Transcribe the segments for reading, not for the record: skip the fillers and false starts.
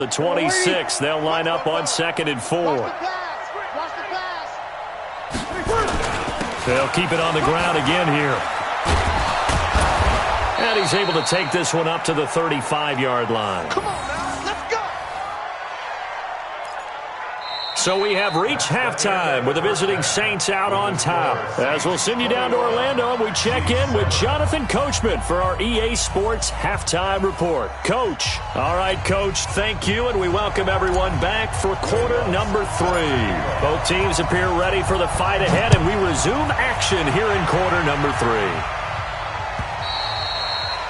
The 26, they'll line up on 2nd and 4. They'll keep it on the ground again here. And he's able to take this one up to the 35-yard line. Come on now, let's go. So we have reached halftime with the visiting Saints out on top. As we'll send you down to Orlando, we check in with Jonathan Coachman for our EA Sports Halftime Report. Coach. All right, Coach, thank you, and we welcome everyone back for quarter number 3. Both teams appear ready for the fight ahead, and we resume action here in quarter number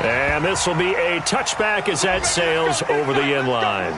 3. And this will be a touchback as that sails over the end line.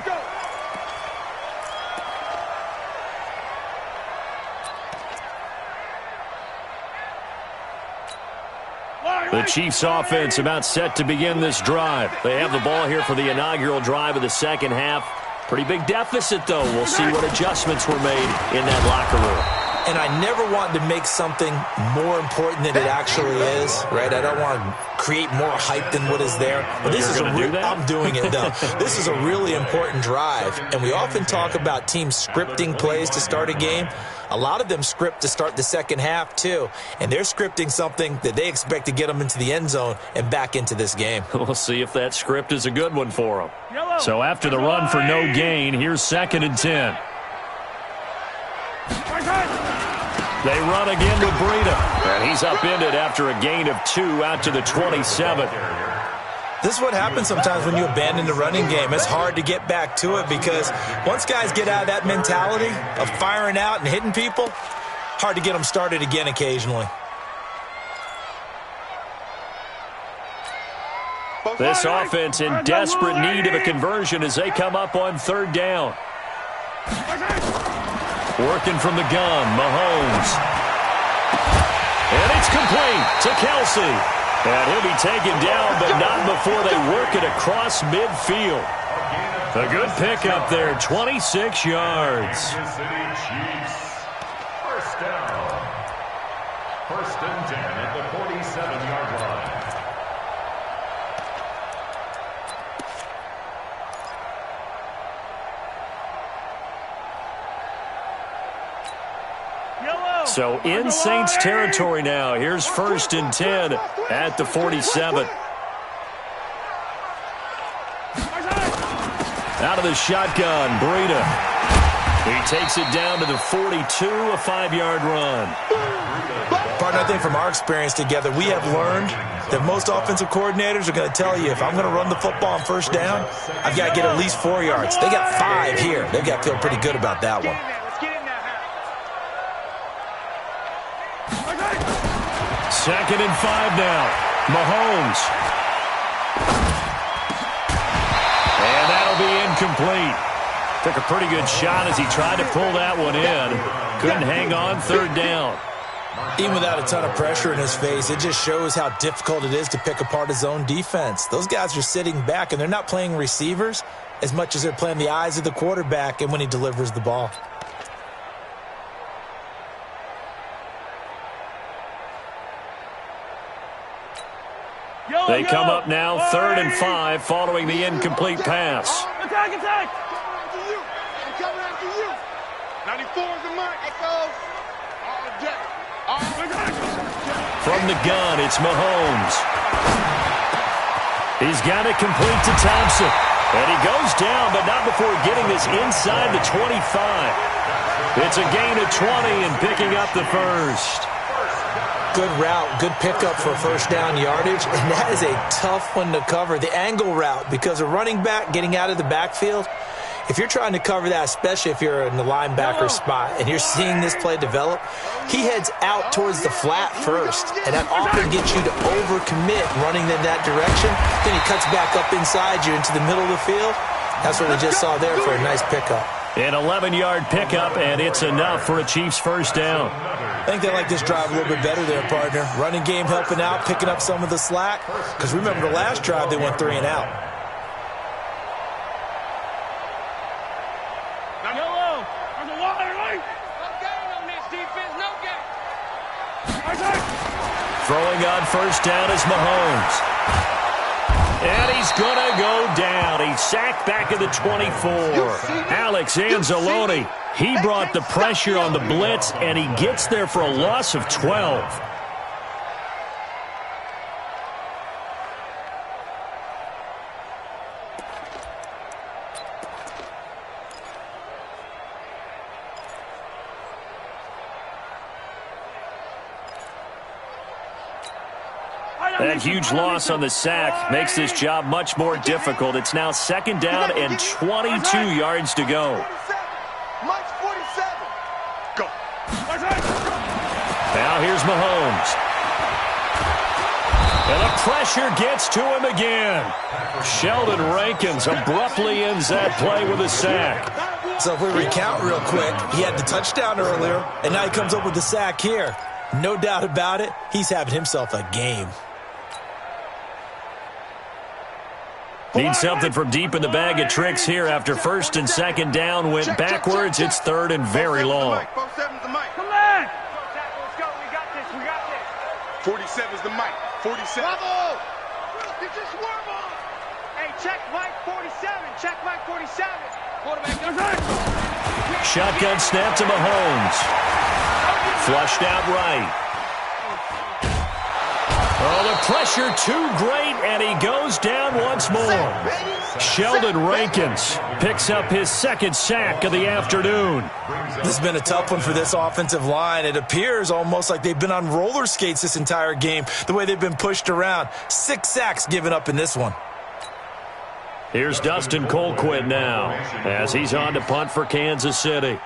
The Chiefs offense about set to begin this drive. They have the ball here for the inaugural drive of the second half. Pretty big deficit, though. We'll see what adjustments were made in that locker room. And I never want to make something more important than it actually is, right? I don't want to create more hype than what is there. But this is I'm doing it, though. This is a really important drive. And we often talk about teams scripting plays to start a game. A lot of them script to start the second half, too. And they're scripting something that they expect to get them into the end zone and back into this game. We'll see if that script is a good one for them. So after the run for no gain, here's 2nd and 10. They run again with Breida. And he's upended after a gain of 2 out to the 27. This is what happens sometimes when you abandon the running game. It's hard to get back to it because once guys get out of that mentality of firing out and hitting people, hard to get them started again occasionally. This offense in desperate need of a conversion as they come up on 3rd down. Working from the gun, Mahomes. And it's complete to Kelsey. And he'll be taken down, but not before they work it across midfield. A good pickup there, 26 yards. First down. 1st and 10 at the 47-yard line. So in Saints territory now. Here's 1st and 10 at the 47. Out of the shotgun, Breida. He takes it down to the 42, a 5-yard run. Partner, I think from our experience together, we have learned that most offensive coordinators are going to tell you, if I'm going to run the football on 1st down, I've got to get at least 4 yards. They got 5 here. They've got to feel pretty good about that one. 2nd and 5 now. Mahomes. And that'll be incomplete. Took a pretty good shot as he tried to pull that one in. Couldn't hang on 3rd down. Even without a ton of pressure in his face, it just shows how difficult it is to pick apart his own defense. Those guys are sitting back, and they're not playing receivers as much as they're playing the eyes of the quarterback and when he delivers the ball. They come up now 3rd and 5 following the incomplete pass. Attack, attack! I'm coming after you. 94 is the mark. Let's go. From the gun, it's Mahomes. He's got it complete to Thompson. And he goes down, but not before getting this inside the 25. It's a gain of 20 and picking up the 1st. Good route, good pickup for 1st down yardage, and that is a tough one to cover, the angle route, because a running back getting out of the backfield, if you're trying to cover that, especially if you're in the linebacker spot and you're seeing this play develop, he heads out towards the flat first, and that often gets you to overcommit running in that direction. Then he cuts back up inside you into the middle of the field. That's what we just saw there for a nice pickup. An 11-yard pickup, and it's enough for a Chiefs 1st down. I think they like this drive a little bit better there, partner. Running game helping out, picking up some of the slack. Because remember, the last drive, they went 3 and out. Throwing on 1st down is Mahomes. And he's going to go down. He's sacked back at the 24. Alex Anzalone, he brought the pressure on the blitz, and he gets there for a loss of 12. That huge loss on the sack makes this job much more difficult. It's now 2nd down and 22 yards to go. Mike's 47. Go. Now here's Mahomes. And the pressure gets to him again. Sheldon Rankins abruptly ends that play with a sack. So if we recount real quick, he had the touchdown earlier, and now he comes up with the sack here. No doubt about it, he's having himself a game. Need something from deep in the bag of tricks here after 1st and 2nd down went backwards. It's 3rd and very long. 47's the mic. Come on! Let's go. We got this. We got this. 47's the mic. 47. Bravo! Get your swerve on! Hey, check Mike 47. Check Mike 47. Quarterback goes on. Shotgun snap to Mahomes. Flushed out right. Oh, the pressure too great, and he goes down once more. Sheldon Rankins picks up his 2nd sack of the afternoon. This has been a tough one for this offensive line. It appears almost like they've been on roller skates this entire game, the way they've been pushed around. 6 sacks given up in this one. Here's Dustin Colquitt now as he's on to punt for Kansas City.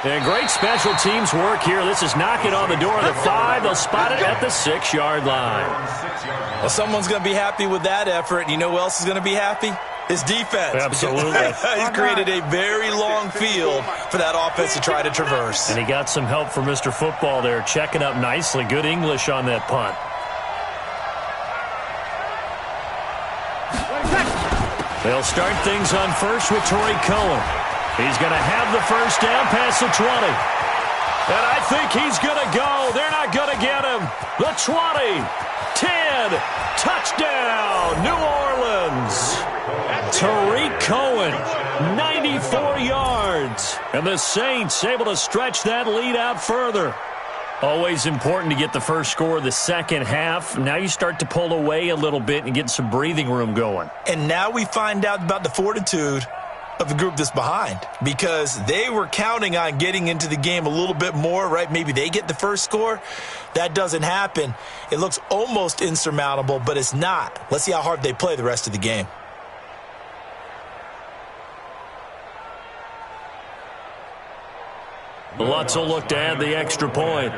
And great special teams work here. This is knocking on the door of the 5. They'll spot it at the 6-yard line. Well, someone's going to be happy with that effort. And you know who else is going to be happy? His defense. Absolutely. He's created a very long field for that offense to try to traverse. And he got some help from Mr. Football there, checking up nicely. Good English on that punt. They'll start things on first with Torrey Cohen. He's going to have the 1st down past the 20. And I think he's going to go. They're not going to get him. The 20, 10, touchdown, New Orleans. Tariq Cohen, 94 yards. And the Saints able to stretch that lead out further. Always important to get the first score of the second half. Now you start to pull away a little bit and get some breathing room going. And now we find out about the fortitude of the group that's behind, because they were counting on getting into the game a little bit more, right? Maybe they get the first score. That doesn't happen. It looks almost insurmountable, but it's not. Let's see how hard they play the rest of the game. Lutz will look to add the extra point.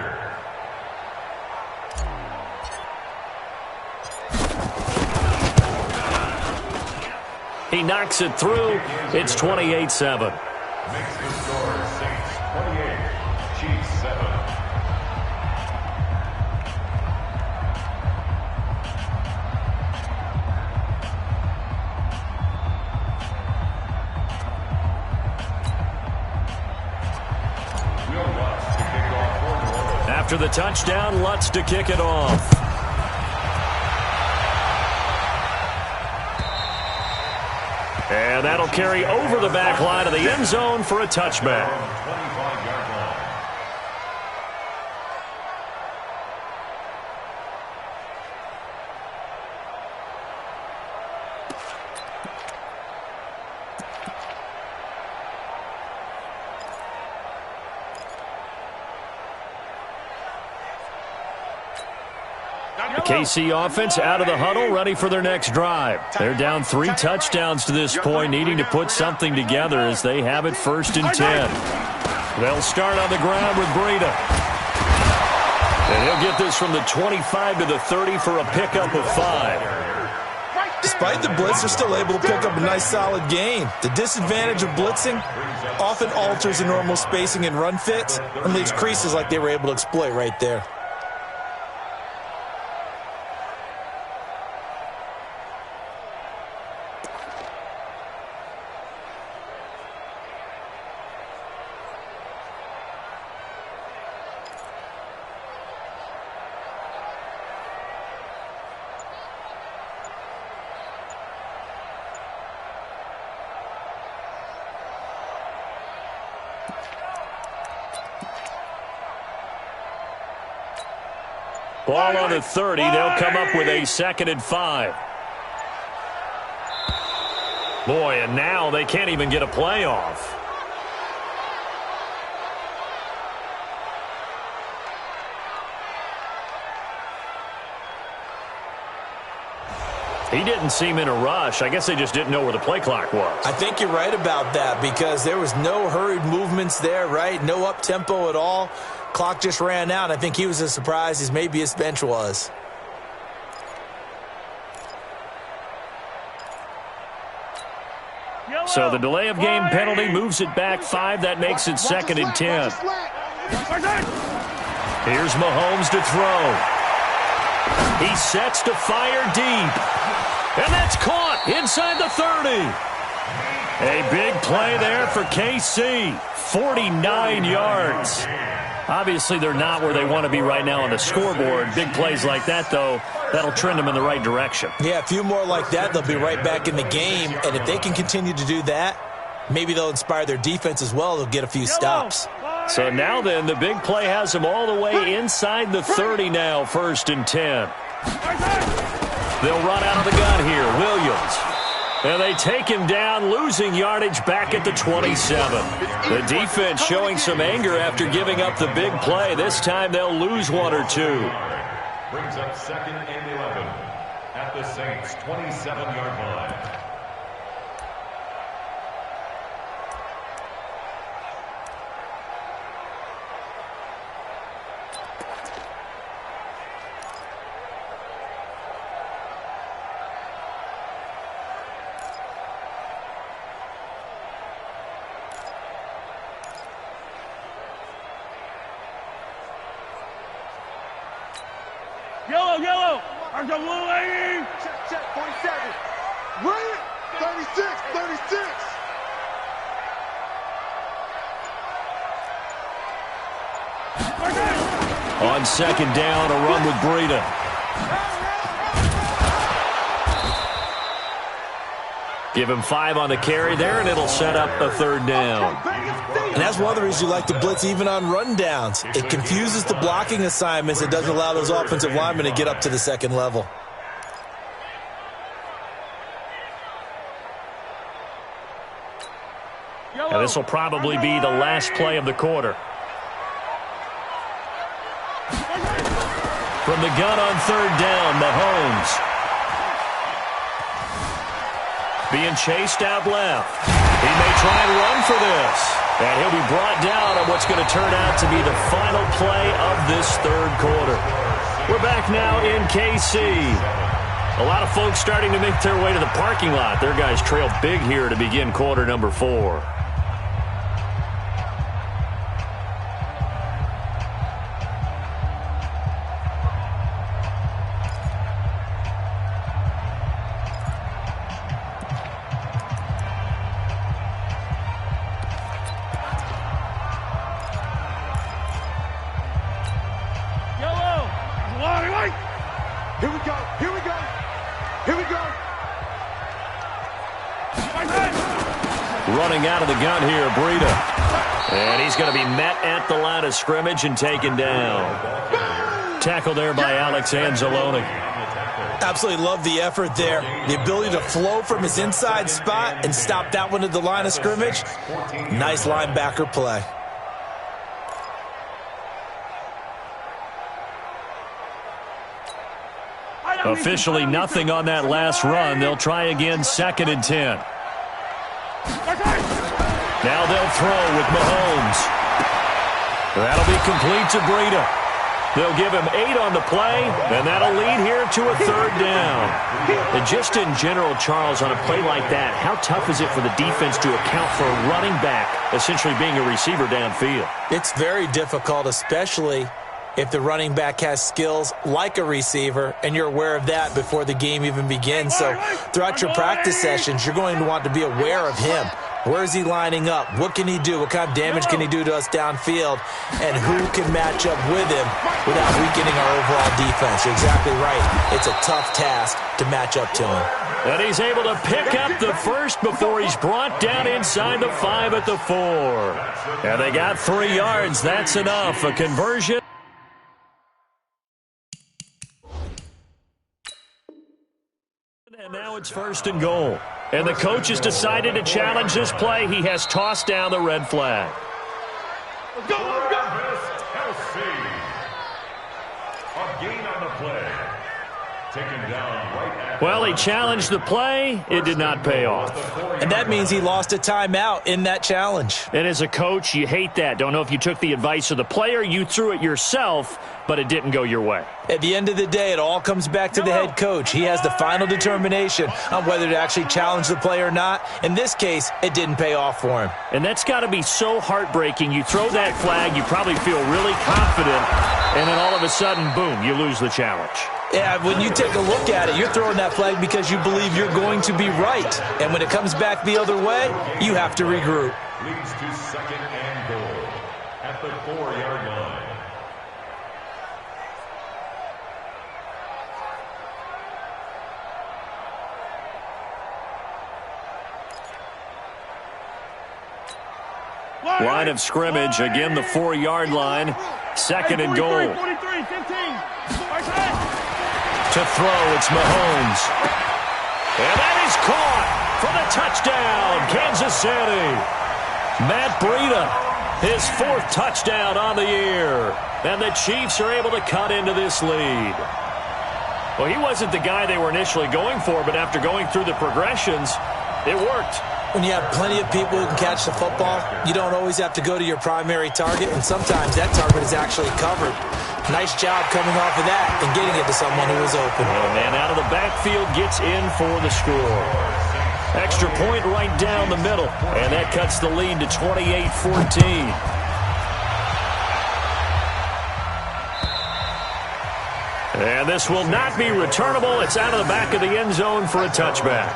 He knocks it through. It's 28-7. Makes the score Saints 28, Chiefs 7. After the touchdown, Lutz to kick it off. And that'll carry over the back line of the end zone for a touchback. The KC offense out of the huddle, ready for their next drive. They're down 3 touchdowns to this point, needing to put something together as they have it 1st and 10. They'll start on the ground with Breida. And he'll get this from the 25 to the 30 for a pickup of 5. Despite the blitz, they're still able to pick up a nice solid gain. The disadvantage of blitzing often alters the normal spacing and run fits and leaves creases like they were able to exploit right there. Ball on the 30. They'll come up with a 2nd and 5. Boy, and now they can't even get a play off. He didn't seem in a rush. I guess they just didn't know where the play clock was. I think you're right about that because there was no hurried movements there, right? No up-tempo at all. Clock just ran out. I think he was as surprised as maybe his bench was. So the delay of game penalty moves it back 5. That makes it 2nd and 10. Here's Mahomes to throw. He sets to fire deep. And that's caught inside the 30. A big play there for KC. 49 yards. Obviously, they're not where they want to be right now on the scoreboard. Big plays like that, though, that'll trend them in the right direction. Yeah, a few more like that, they'll be right back in the game. And if they can continue to do that, maybe they'll inspire their defense as well. They'll get a few stops. So now then, the big play has them all the way inside the 30 now, 1st and 10. They'll run out of the gun here. Williams. And they take him down, losing yardage back at the 27. The defense showing some anger after giving up the big play. This time they'll lose 1 or 2. Brings up 2nd and 11 at the Saints' 27-yard line. Yellow. There's a little lady. Check, 47. Run it. 36. On 2nd down, a run with Breida. Give him 5 on the carry there, and it'll set up a 3rd down. And that's one of the reasons you like to blitz even on rundowns. It confuses the blocking assignments. It doesn't allow those offensive linemen to get up to the 2nd level. And this will probably be the last play of the quarter. From the gun on 3rd down, Mahomes. Being chased out left. He may try and run for this. And he'll be brought down on what's going to turn out to be the final play of this 3rd quarter. We're back now in KC. A lot of folks starting to make their way to the parking lot. Their guys trail big here to begin quarter number 4. Running out of the gun here, Breida. And he's going to be met at the line of scrimmage and taken down. Tackle there by Alex Anzalone. Absolutely love the effort there. The ability to flow from his inside spot and stop that one at the line of scrimmage. Nice linebacker play. Officially nothing on that last run. They'll try again, 2nd and 10. Now they'll throw with Mahomes. That'll be complete to Breida. They'll give him 8 on the play, and that'll lead here to a 3rd down. And just in general, Charles, on a play like that, how tough is it for the defense to account for a running back essentially being a receiver downfield? It's very difficult, especially if the running back has skills like a receiver, and you're aware of that before the game even begins. So throughout your practice sessions, you're going to want to be aware of him. Where is he lining up? What can he do? What kind of damage can he do to us downfield? And who can match up with him without weakening our overall defense? You're exactly right. It's a tough task to match up to him. And he's able to pick up the first before he's brought down inside the 5 at the 4. And they got 3 yards. That's enough. A conversion. And now it's 1st and goal. And the coach has decided to challenge this play. He has tossed down the red flag. Let's go, let's go. A gain on the play. Taken down right at Well, he challenged the play. It did not pay off. And that means he lost a timeout in that challenge. And as a coach, you hate that. Don't know if you took the advice of the player, you threw it yourself, but it didn't go your way. At the end of the day, it all comes back to the head coach. He has the final determination on whether to actually challenge the play or not. In this case, it didn't pay off for him. And that's got to be so heartbreaking. You throw that flag, you probably feel really confident, and then all of a sudden, boom, you lose the challenge. Yeah, when you take a look at it, you're throwing that flag because you believe you're going to be right. And when it comes back the other way, you have to regroup. leads to 2nd and goal at the 4-yard line. Line of scrimmage, again the 4-yard line. 2nd and goal. 43, 15. To throw, it's Mahomes. And that is caught for the touchdown, Kansas City. Matt Breida, his 4th touchdown on the year. And the Chiefs are able to cut into this lead. Well, he wasn't the guy they were initially going for, but after going through the progressions, it worked. When you have plenty of people who can catch the football, you don't always have to go to your primary target, and sometimes that target is actually covered. Nice job coming off of that and getting it to someone who was open. And a man out of the backfield gets in for the score. Extra point right down the middle, and that cuts the lead to 28-14. And this will not be returnable. It's out of the back of the end zone for a touchback.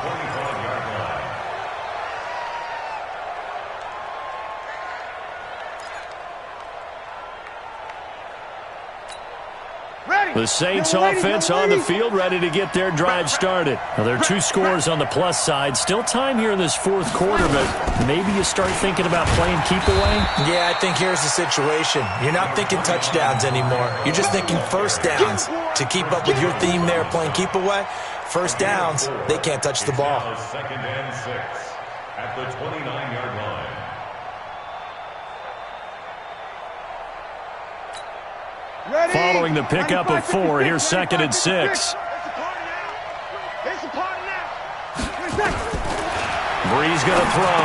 The Saints offense on the field, ready to get their drive started. Now, there are 2 scores on the plus side. Still time here in this 4th quarter, but maybe you start thinking about playing keep away? Yeah, I think here's the situation. You're not thinking touchdowns anymore. You're just thinking first downs. To keep up with your theme there, playing keep away, first downs, they can't touch the ball. 2nd and 6 at the 29-yard line. Ready. Following the pickup of 4, here's 2nd and 6. It's a party now. It's a party now. Bree's going to throw.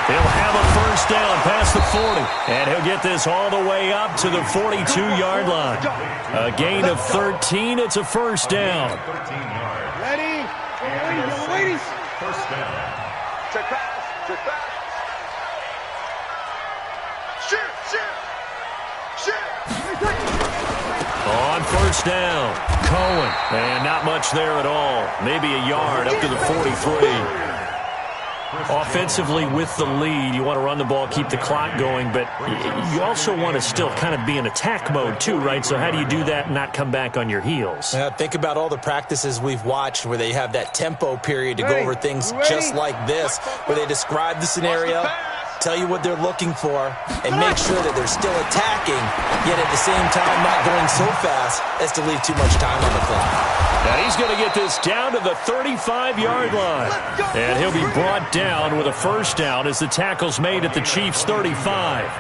He'll have a first down past the 40. And he'll get this all the way up to the 42-yard line. A gain of 13. It's a first down. 13 yards. Ready. Young ladies. First down. Check pass. Check pass. Shoot. On first down, Cohen. And not much there at all. Maybe a yard up to the 43. Offensively with the lead, you want to run the ball, keep the clock going, but you also want to still kind of be in attack mode too, right? So how do you do that and not come back on your heels? Think about all the practices we've watched where they have that tempo period to go over things just like this, where they describe the scenario, tell you what they're looking for, and make sure that they're still attacking, yet at the same time not going so fast as to leave too much time on the clock. Now he's going to get this down to the 35-yard line. And he'll be brought down with a first down as the tackle's made at the Chiefs' 35.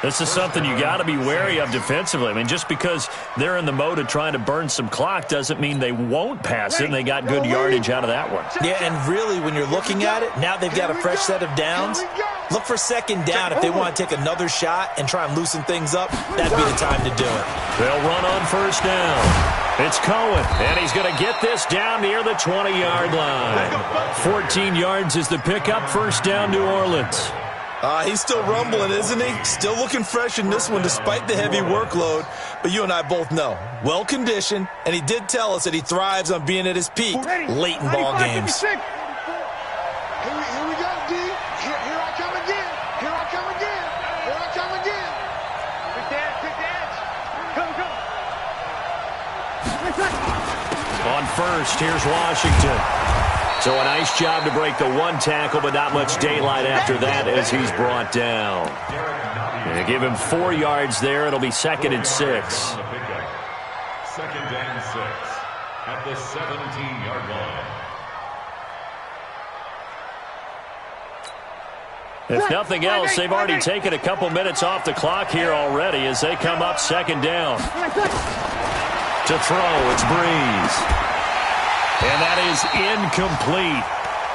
This is something you got to be wary of defensively. I mean, just because they're in the mode of trying to burn some clock doesn't mean they won't pass it, and they got good yardage out of that one. Yeah, and really, when you're looking at it, now they've got a fresh set of downs. Look for second down if they want to take another shot and try and loosen things up. That'd be the time to do it. They'll run on first down. It's Cohen, and he's going to get this down near the 20-yard line. 14 yards is the pickup. First down, New Orleans. He's still rumbling, isn't he? Still looking fresh in this one despite the heavy workload. But you and I both know, well-conditioned, and he did tell us that he thrives on being at his peak late in ball games. Here we go, D. Here I come again. Here I come again. Here I come again. Quick dance. Go. On first, here's Washington. So a nice job to break the one tackle, but not much daylight after that as he's brought down. And give him 4 yards there. It'll be 2nd and 6. 2nd and 6 at the 17-yard line. If nothing else, they've already taken a couple minutes off the clock here already as they come up second down. To throw, it's Breeze. And that is incomplete.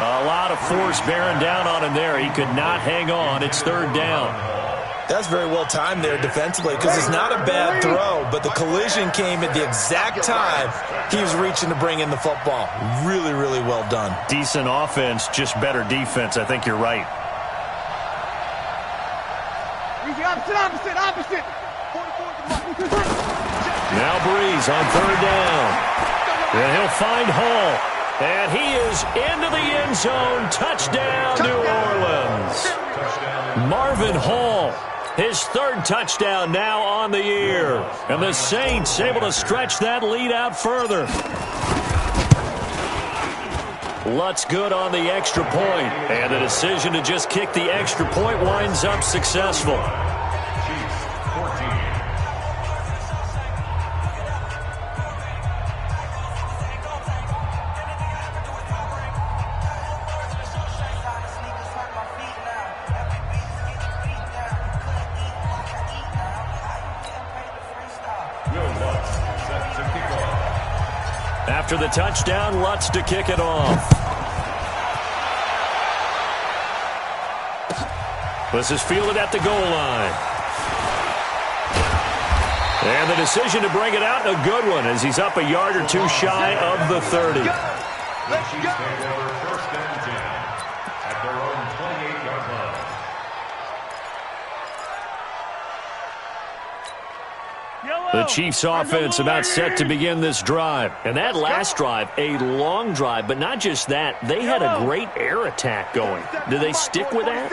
A lot of force bearing down on him there. He could not hang on. It's third down. That's very well timed there defensively because it's not a bad throw, but the collision came at the exact time he was reaching to bring in the football. Really, really well done. Decent offense, just better defense. I think you're right. Opposite. Now Breeze on third down. And he'll find Hall. And he is into the end zone. Touchdown, New Orleans. Marvin Hall, his third touchdown now on the year. And the Saints able to stretch that lead out further. Lutz good on the extra point. And the decision to just kick the extra point winds up successful. After the touchdown, Lutz to kick it off. This is fielded at the goal line. And the decision to bring it out, a good one, as he's up a yard or two shy of the 30. Let's go. First and 10 at their own 28-yard line. The Chiefs offense about set to begin this drive. And that last drive, a long drive, but not just that, they had a great air attack going. Do they stick with that?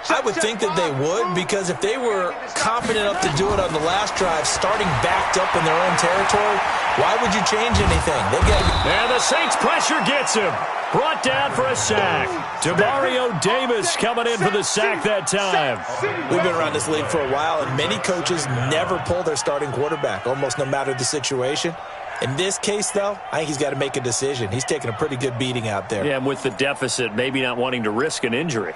I would think that they would, because if they were confident enough to do it on the last drive, starting backed up in their own territory, why would you change anything? And the Saints pressure gets him. Brought down for a sack. Demario Davis coming in for the sack that time. We've been around this league for a while, and many coaches never pull their starting quarterback, almost no matter the situation. In this case, though, I think he's got to make a decision. He's taking a pretty good beating out there. Yeah, and with the deficit, maybe not wanting to risk an injury.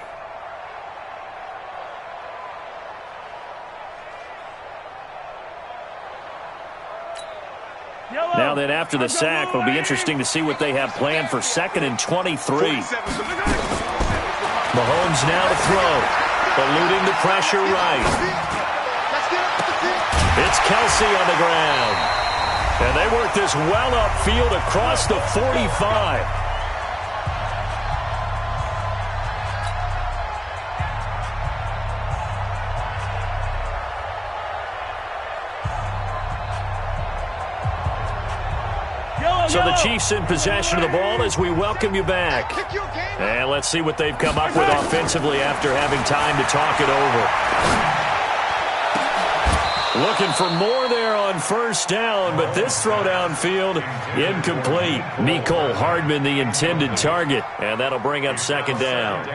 Now then, after the sack, it'll be interesting to see what they have planned for 2nd and 23. Mahomes now to throw, eluding the pressure right. It's Kelsey on the ground. And they work this well upfield across the 45. So the Chiefs in possession of the ball as we welcome you back. And let's see what they've come up with offensively after having time to talk it over. Looking for more there on first down, but this throw downfield incomplete. Mecole Hardman the intended target, and that'll bring up 2nd down.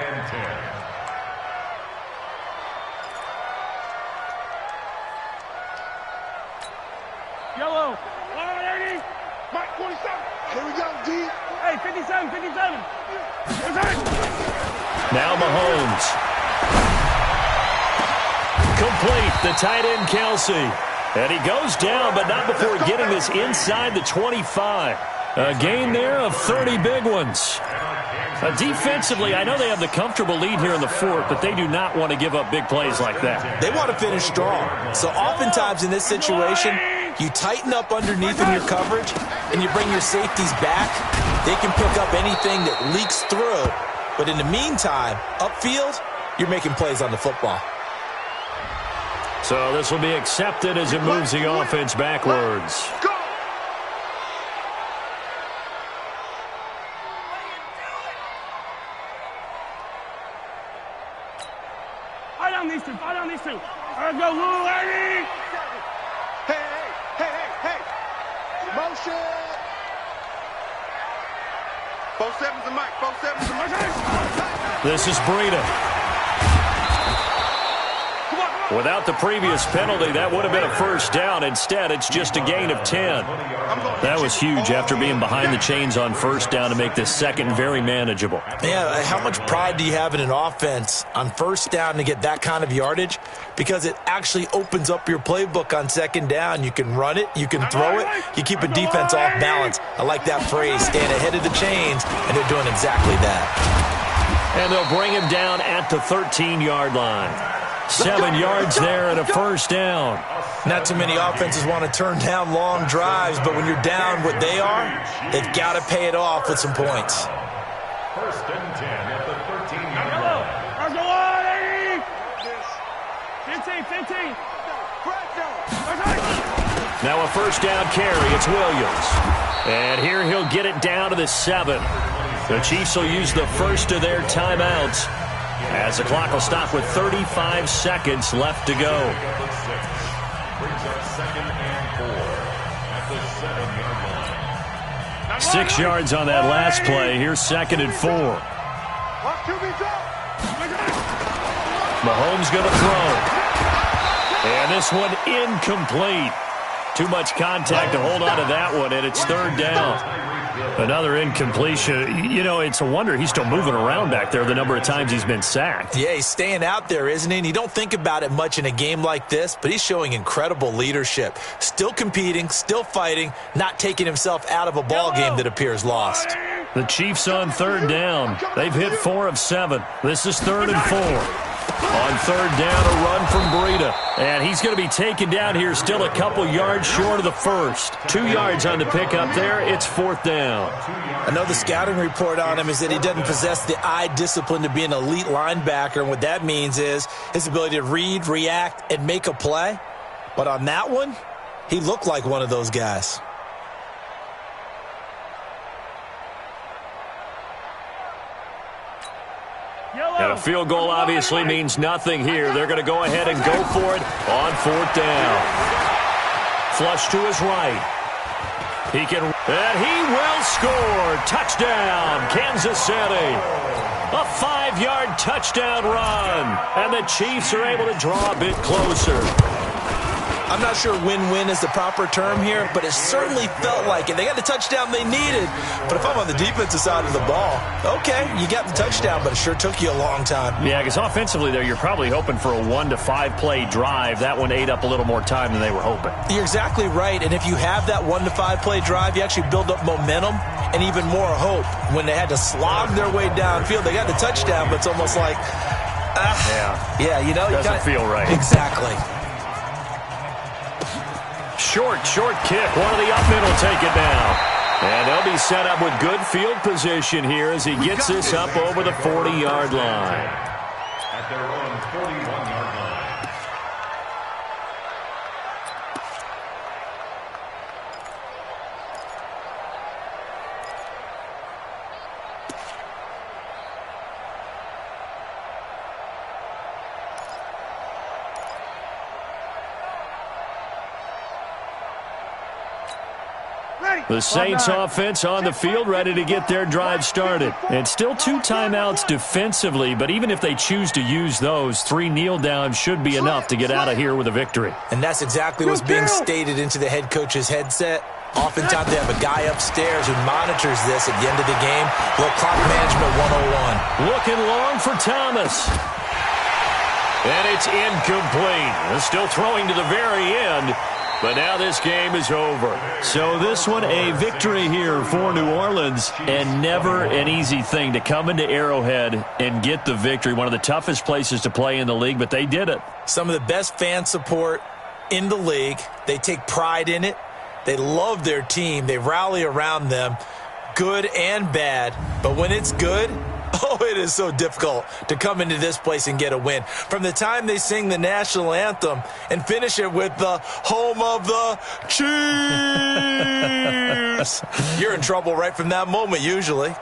Yellow. Mike 47. Here we go, D. Hey, 57. Now Mahomes. Complete, the tight end Kelsey. And he goes down, but not before getting this inside the 25. A gain there of 30 big ones. Defensively, I know they have the comfortable lead here in the 4th, but they do not want to give up big plays like that. They want to finish strong. So oftentimes in this situation, you tighten up underneath in your coverage, and you bring your safeties back. They can pick up anything that leaks through. But in the meantime, upfield, you're making plays on the football. So this will be accepted as it moves the offense backwards. Fight on these two. Let's go, Lou, Eddie. Hey. Motion. 4-7's the mic. 4-7's the mic. This is Breida. Without the previous penalty, that would have been a first down. Instead, it's just a gain of 10. That was huge after being behind the chains on first down to make this second very manageable. Yeah, how much pride do you have in an offense on first down to get that kind of yardage? Because it actually opens up your playbook on second down. You can run it, you can throw it, you keep a defense off balance. I like that phrase, staying ahead of the chains, and they're doing exactly that. And they'll bring him down at the 13-yard line. 7 yards there and a first down. Not too many offenses want to turn down long drives, but when you're down what they are, they've got to pay it off with some points. First and 10 at the 13-yard line. 15. Now a first down carry. It's Williams. And here he'll get it down to the 7. The Chiefs will use the first of their timeouts as the clock will stop with 35 seconds left to go. Brings up second and 4 at the 7-yard line. 6 yards on that last play. Here's second and 4. Mahomes going to throw. And this one incomplete. Too much contact to hold on to that one, and it's third down. Another incompletion. You know, it's a wonder he's still moving around back there the number of times he's been sacked. Yeah, he's staying out there, isn't he? And you don't think about it much in a game like this, but he's showing incredible leadership. Still competing, still fighting, not taking himself out of a ball game that appears lost. The Chiefs on third down. They've hit 4 of 7. This is 3rd and 4. On third down, a run from Breida. And he's going to be taken down here still a couple yards short of the first. 2 yards on the pickup there. It's 4th down. I know the scouting report on him is that he doesn't possess the eye discipline to be an elite linebacker. And what that means is his ability to read, react, and make a play. But on that one, he looked like one of those guys. And a field goal obviously means nothing here. They're going to go ahead and go for it on 4th down. Flush to his right. He can, and he will score. Touchdown, Kansas City. A 5-yard touchdown run. And the Chiefs are able to draw a bit closer. I'm not sure win-win is the proper term here, but it certainly felt like it. They got the touchdown they needed, but if I'm on the defensive side of the ball, okay, you got the touchdown, but it sure took you a long time. Yeah, because offensively there, you're probably hoping for a 1 to 5 play drive. That one ate up a little more time than they were hoping. You're exactly right, and if you have that 1 to 5 play drive, you actually build up momentum and even more hope. When they had to slog their way downfield, they got the touchdown, but it's almost like, yeah, you know, doesn't feel right. Exactly. Short kick. One of the up men will take it down. And they'll be set up with good field position here as he gets this up over the 40-yard line. At their own 41-yard line. The Saints offense on the field ready to get their drive started. And still 2 timeouts defensively, but even if they choose to use those, 3 kneel downs should be enough to get out of here with a victory. And that's exactly what's being stated into the head coach's headset. Oftentimes they have a guy upstairs who monitors this at the end of the game. Little clock management 101. Looking long for Thomas. And it's incomplete. They're still throwing to the very end. But now this game is over. So this one, a victory here for New Orleans, and never an easy thing to come into Arrowhead and get the victory. One of the toughest places to play in the league, but they did it. Some of the best fan support in the league. They take pride in it. They love their team. They rally around them, good and bad. But when it's good, oh, it is so difficult to come into this place and get a win. From the time they sing the national anthem and finish it with the home of the Chiefs, you're in trouble right from that moment usually.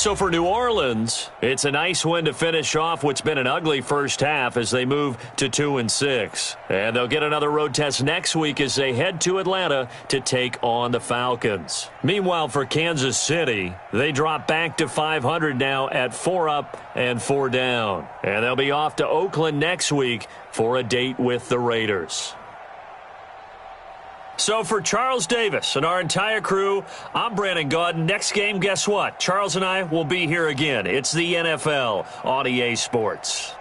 So for New Orleans, it's a nice win to finish off what's been an ugly first half as they move to 2-6. And they'll get another road test next week as they head to Atlanta to take on the Falcons. Meanwhile, for Kansas City, they drop back to 500 now at 4 up and 4 down. And they'll be off to Oakland next week for a date with the Raiders. So for Charles Davis and our entire crew, I'm Brandon Gaudin. Next game, guess what? Charles and I will be here again. It's the NFL on EA Sports.